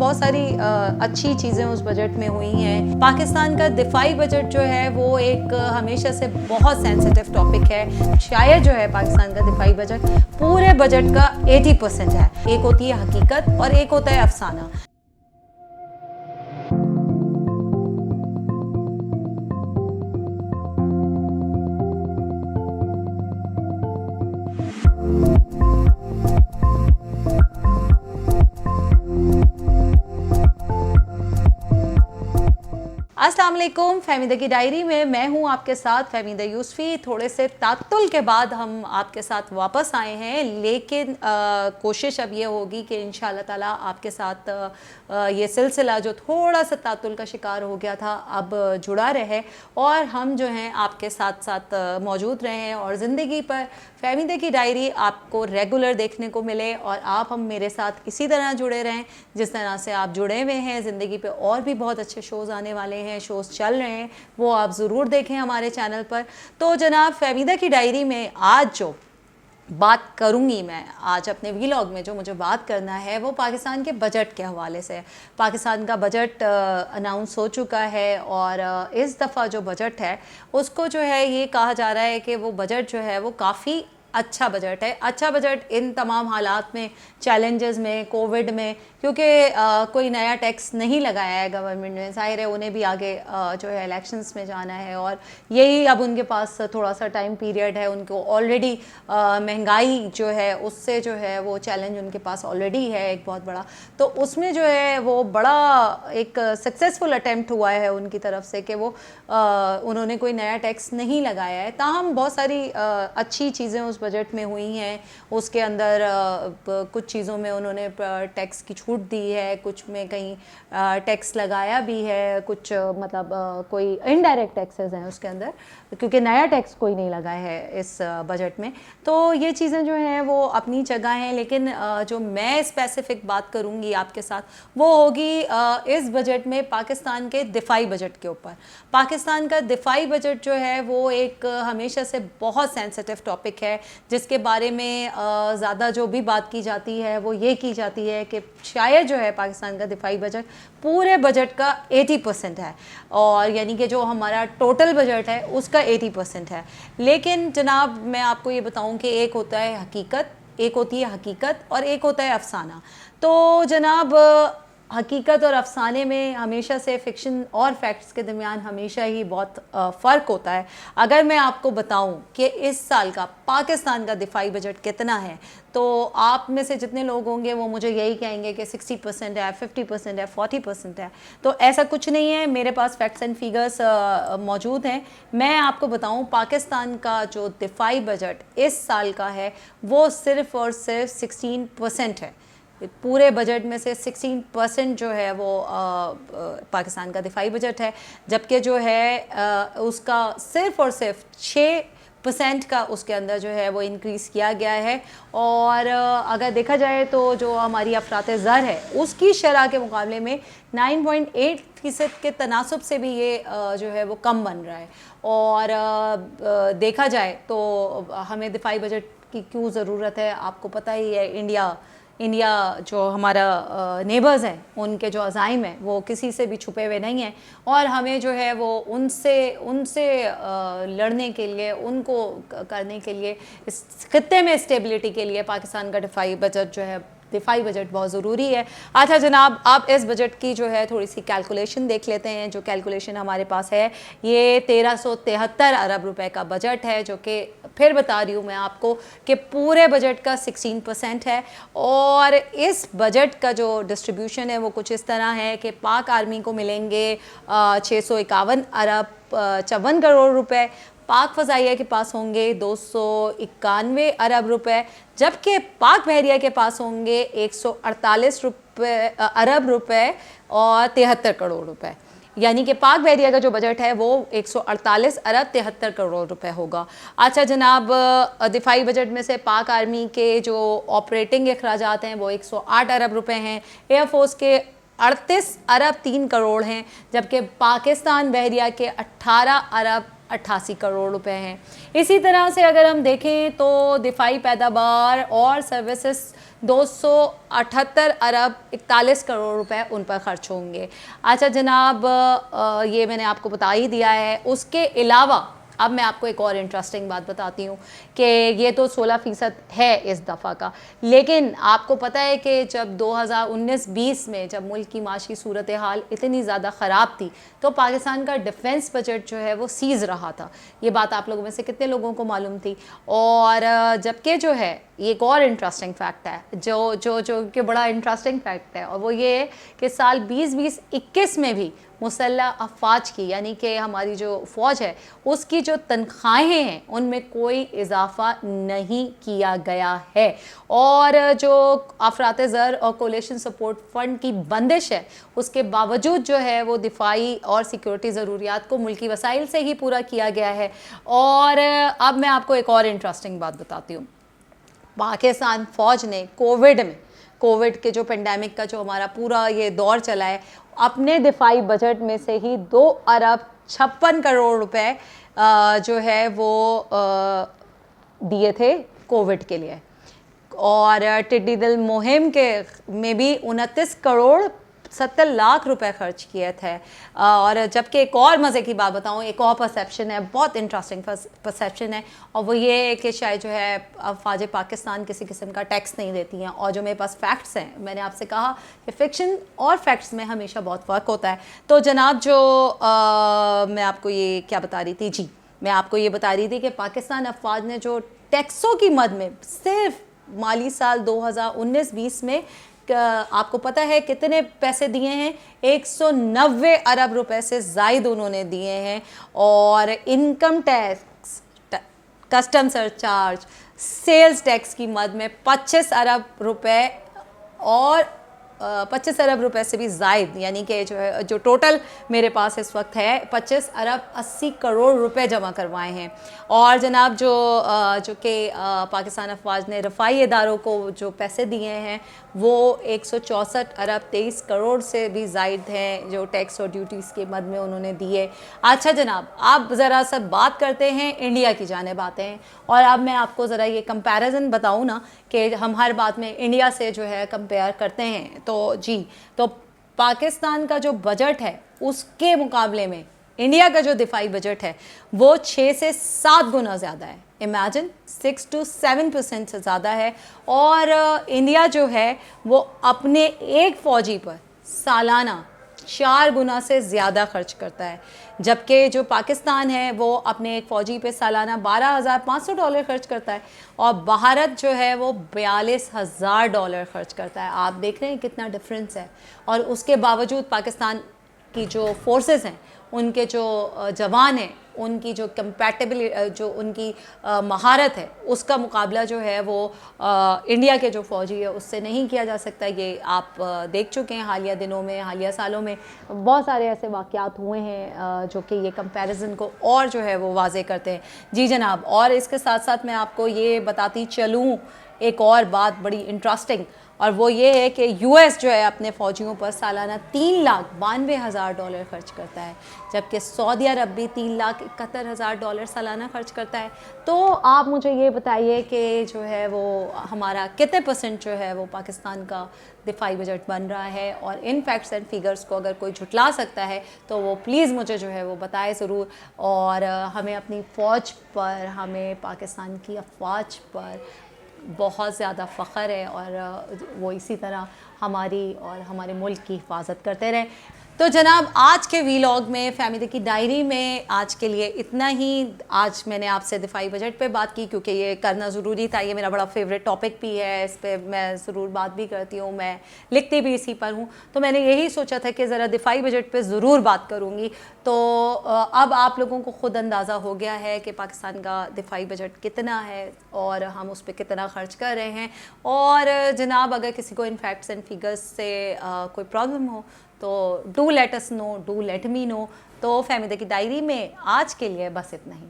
बहुत सारी अच्छी चीज़ें उस बजट में हुई हैं। पाकिस्तान का दिफाई बजट जो है वो एक हमेशा से बहुत सेंसिटिव टॉपिक है। शायद जो है पाकिस्तान का दिफाई बजट पूरे बजट का 80% है। एक होती है हकीकत और एक होता है अफसाना। अस्सलाम वालेकुम। फहमीदा की डायरी में मैं हूं आपके साथ फहमीदा यूसुफी। थोड़े से तात्तुल के बाद हम आपके साथ वापस आए हैं, लेकिन कोशिश अब ये होगी कि इंशाअल्लाह ताला आपके साथ ये सिलसिला जो थोड़ा सा तात्तुल का शिकार हो गया था अब जुड़ा रहे और हम जो हैं आपके साथ साथ मौजूद रहें और ज़िंदगी पर फहमीदा की डायरी आपको रेगुलर देखने को मिले और आप हम मेरे साथ इसी तरह जुड़े रहें जिस तरह से आप जुड़े हुए हैं। ज़िंदगी पे और भी बहुत अच्छे शोज़ आने वाले हैं, शोज़ चल रहे हैं, वो आप ज़रूर देखें हमारे चैनल पर। तो जनाब फहमीदा की डायरी में आज जो बात करूंगी मैं आज अपने वीलॉग में, जो मुझे बात करना है वो पाकिस्तान के बजट के हवाले से है। पाकिस्तान का बजट अनाउंस हो चुका है और इस दफ़ा जो बजट है उसको जो है ये कहा जा रहा है कि वो बजट जो है वो काफ़ी अच्छा बजट है। अच्छा बजट इन तमाम हालात में, चैलेंजेस में, कोविड में, क्योंकि कोई नया टैक्स नहीं लगाया है गवर्नमेंट ने। ज़ाहिर है उन्हें भी आगे जो है इलेक्शंस में जाना है और यही अब उनके पास थोड़ा सा टाइम पीरियड है। उनको ऑलरेडी महंगाई जो है उससे जो है वो चैलेंज उनके पास ऑलरेडी है एक बहुत बड़ा। तो उसमें जो है वो बड़ा एक सक्सेसफुल अटैम्प्ट हुआ है उनकी तरफ से कि वो उन्होंने कोई नया टैक्स नहीं लगाया है। ताहम बहुत सारी अच्छी चीज़ें उस बजट में हुई हैं। उसके अंदर कुछ चीज़ों में उन्होंने टैक्स की छूट दी है, कुछ में कहीं टैक्स लगाया भी है, कुछ मतलब कोई इनडायरेक्ट टैक्सेस हैं उसके अंदर, क्योंकि नया टैक्स कोई नहीं लगाया है इस बजट में। तो ये चीज़ें जो हैं वो अपनी जगह हैं, लेकिन जो मैं स्पेसिफिक बात करूँगी आपके साथ वो होगी इस बजट में पाकिस्तान के दिफाई बजट के ऊपर। पाकिस्तान का दिफाई बजट जो है वो एक हमेशा से बहुत सेंसिटिव टॉपिक है, जिसके बारे में ज़्यादा जो भी बात की जाती है वो ये की जाती है कि शायद जो है पाकिस्तान का दिफाई बजट पूरे बजट का 80% है, और यानी कि जो हमारा टोटल बजट है उसका 80% है। लेकिन जनाब मैं आपको ये बताऊं कि एक होता है हकीकत, एक होती है हकीकत और एक होता है अफसाना। तो जनाब हकीकत और अफसाने में हमेशा से फ़िक्शन और फैक्ट्स के दरमियान हमेशा ही बहुत फ़र्क होता है। अगर मैं आपको बताऊं कि इस साल का पाकिस्तान का दिफाई बजट कितना है, तो आप में से जितने लोग होंगे वो मुझे यही कहेंगे कि 60% है, 50% है, 40% है। तो ऐसा कुछ नहीं है, मेरे पास फैक्ट्स एंड फिगर्स मौजूद हैं। मैं आपको बताऊं पाकिस्तान का जो दिफाई बजट इस साल का है वो सिर्फ़ और सिर्फ 16% है। पूरे बजट में से 16% जो है वो पाकिस्तान का दिफाई बजट है, जबकि जो है उसका सिर्फ़ और सिर्फ 6% का उसके अंदर जो है वो इंक्रीज़ किया गया है। और अगर देखा जाए तो जो हमारी अफरात ज़र है उसकी शरह के मुकाबले में 9.8% के तनासब से भी ये जो है वो कम बन रहा है। और देखा जाए तो हमें दिफाई बजट की क्यों ज़रूरत है, आपको पता ही है। इंडिया जो हमारा नेबर्स हैं उनके जो अज़ाइम हैं वो किसी से भी छुपे हुए नहीं हैं, और हमें जो है वो उनसे लड़ने के लिए, उनको करने के लिए, इस खित्ते में स्टेबिलिटी के लिए पाकिस्तान का दिफाई बजट बहुत ज़रूरी है। अच्छा जनाब, आप इस बजट की जो है थोड़ी सी कैलकुलेशन देख लेते हैं। जो कैलकुलेशन हमारे पास है ये 1373 अरब रुपए का बजट है, जो कि फिर बता रही हूँ मैं आपको कि पूरे बजट का 16% है। और इस बजट का जो डिस्ट्रीब्यूशन है वो कुछ इस तरह है कि पाक आर्मी को मिलेंगे 651 अरब 54 करोड़ रुपए, पाक फ़ज़ाइया के पास होंगे 291 अरब रुपए, जबकि पाक बहरिया के पास होंगे 148 अरब रुपए और 73 करोड़ रुपए। यानी कि पाक बहरिया का जो बजट है वो 148 अरब 73 करोड़ रुपए होगा। अच्छा जनाब, दिफाई बजट में से पाक आर्मी के जो ऑपरेटिंग अखराजात हैं वो 108 अरब रुपए हैं, एयरफोर्स के 38 अरब 3 करोड़ हैं, जबकि पाकिस्तान बहरिया के 18 अरब 88 करोड़ रुपए हैं। इसी तरह से अगर हम देखें तो दिफाई पैदावार और सर्विसेज 278 अरब 41 करोड़ रुपए उन पर खर्च होंगे। अच्छा जनाब, ये मैंने आपको बता ही दिया है। उसके अलावा अब मैं आपको एक और इंटरेस्टिंग बात बताती हूँ कि ये तो 16% है इस दफ़ा का, लेकिन आपको पता है कि जब 2019-20 में जब मुल्क की माशी सूरत हाल इतनी ज़्यादा ख़राब थी तो पाकिस्तान का डिफेंस बजट जो है वो सीज़ रहा था। ये बात आप लोगों में से कितने लोगों को मालूम थी? और जबकि जो है एक और इंटरेस्टिंग फैक्ट है जो कि बड़ा इंटरेस्टिंग फैक्ट है, और वो ये है कि साल 2020-21 में भी मुसल्लह अफवाज की यानी कि हमारी जो फ़ौज है उसकी जो तनख्वाहें हैं उनमें कोई इजाफा नहीं किया गया है। और जो अफरात ज़र और कोलेशन सपोर्ट फ़ंड की बंदिश है उसके बावजूद जो है वो दिफाई और सिक्योरिटी ज़रूरियात को मुल्की वसाइल से ही पूरा किया गया है। और अब मैं आपको एक और इंटरेस्टिंग बात बताती हूँ। पाकिस्तान फ़ौज ने कोविड के जो पेंडेमिक का जो हमारा पूरा ये दौर चला है, अपने दिफाई बजट में से ही 2 अरब 56 करोड़ रुपए जो है वो दिए थे कोविड के लिए। और टिड्डी दल मुहिम के में भी 29 करोड़ 70 लाख रुपए खर्च किए थे। और जबकि एक और मज़े की बात बताऊं, एक और परसेप्शन है, बहुत इंटरेस्टिंग परसेप्शन है, और वो ये है कि शायद जो है अफवाज पाकिस्तान किसी किस्म का टैक्स नहीं देती हैं। और जो मेरे पास फैक्ट्स हैं, मैंने आपसे कहा कि फ़िक्शन और फैक्ट्स में हमेशा बहुत फ़र्क होता है। तो जनाब जो मैं आपको ये क्या बता रही थी, जी मैं आपको ये बता रही थी कि पाकिस्तान अफवाज ने जो टैक्सों की मद में सिर्फ माली साल 2019-20 में आपको पता है कितने पैसे दिए हैं? 190 अरब रुपए से ज़ायद उन्होंने दिए हैं। और income tax, custom surcharge, sales tax की मद में 25 अरब रुपए और 25 अरब रुपए से भी ज़ायद, यानी कि जो है जो टोटल मेरे पास इस वक्त है 25 अरब 80 करोड़ रुपए जमा करवाए हैं। और जनाब जो कि पाकिस्तान अफवाज ने रफ़ाई इदारों को जो पैसे दिए हैं वो 164 अरब 23 करोड़ से भी ज़ायद हैं जो टैक्स और ड्यूटीज़ के मद में उन्होंने दिए। अच्छा जनाब, आप ज़रा सा बात करते हैं इंडिया की जानिब आते हैं, और अब मैं आपको ज़रा ये कंपैरिजन बताऊँ ना कि हम हर बात में इंडिया से जो है कंपेयर करते हैं। तो जी, तो पाकिस्तान का जो बजट है उसके मुकाबले में इंडिया का जो दिफाई बजट है वो 6 से 7 गुना ज़्यादा है। इमेजिन 6 to 7% से ज़्यादा है। और इंडिया जो है वो अपने एक फ़ौजी पर सालाना 4 गुना से ज़्यादा खर्च करता है, जबकि जो पाकिस्तान है वो अपने एक फ़ौजी पे सालाना $12,500 खर्च करता है, और भारत जो है वो $42,000 खर्च करता है। आप देख रहे हैं कितना डिफरेंस है। और उसके बावजूद पाकिस्तान की जो फोर्सेस हैं, उनके जो जवान हैं, उनकी जो कंपैटिबिलिटी, जो उनकी महारत है, उसका मुकाबला जो है वो इंडिया के जो फ़ौजी है उससे नहीं किया जा सकता। ये आप देख चुके हैं हालिया दिनों में, हालिया सालों में बहुत सारे ऐसे वाक़यात हुए हैं जो कि ये कंपैरिजन को और जो है वो वाज़े करते हैं। जी जनाब, और इसके साथ साथ मैं आपको ये बताती चलूँ एक और बात बड़ी इंटरेस्टिंग, और वो ये है कि यूएस जो है अपने फ़ौजियों पर सालाना $3,92,000 खर्च करता है, जबकि सऊदी अरब भी $3,71,000 सालाना खर्च करता है। तो आप मुझे ये बताइए कि जो है वो हमारा कितने % जो है वो पाकिस्तान का दिफाई बजट बन रहा है। और इन फैक्ट्स एंड फिगर्स को अगर कोई झुटला सकता है तो वो प्लीज़ मुझे जो है वो बताए ज़रूर। और हमें अपनी फ़ौज पर, हमें पाकिस्तान की अफवाज पर बहुत ज़्यादा फ़ख्र है, और वो इसी तरह हमारी और हमारे मुल्क की हिफाजत करते रहें। तो जनाब, आज के वीलॉग में फ़हमीदा की डायरी में आज के लिए इतना ही। आज मैंने आपसे दिफाई बजट पे बात की क्योंकि ये करना ज़रूरी था, ये मेरा बड़ा फेवरेट टॉपिक भी है, इस पर मैं ज़रूर बात भी करती हूँ, मैं लिखती भी इसी पर हूँ। तो मैंने यही सोचा था कि ज़रा दिफाई बजट पे ज़रूर बात करूँगी। तो अब आप लोगों को ख़ुद अंदाज़ा हो गया है कि पाकिस्तान का दिफाई बजट कितना है और हम उस पर कितना ख़र्च कर रहे हैं। और जनाब, अगर किसी को इन फैक्ट्स एंड फिगर्स से कोई प्रॉब्लम हो तो do let us know, do let me know. तो फ़हमीदा की डायरी में आज के लिए बस इतना ही।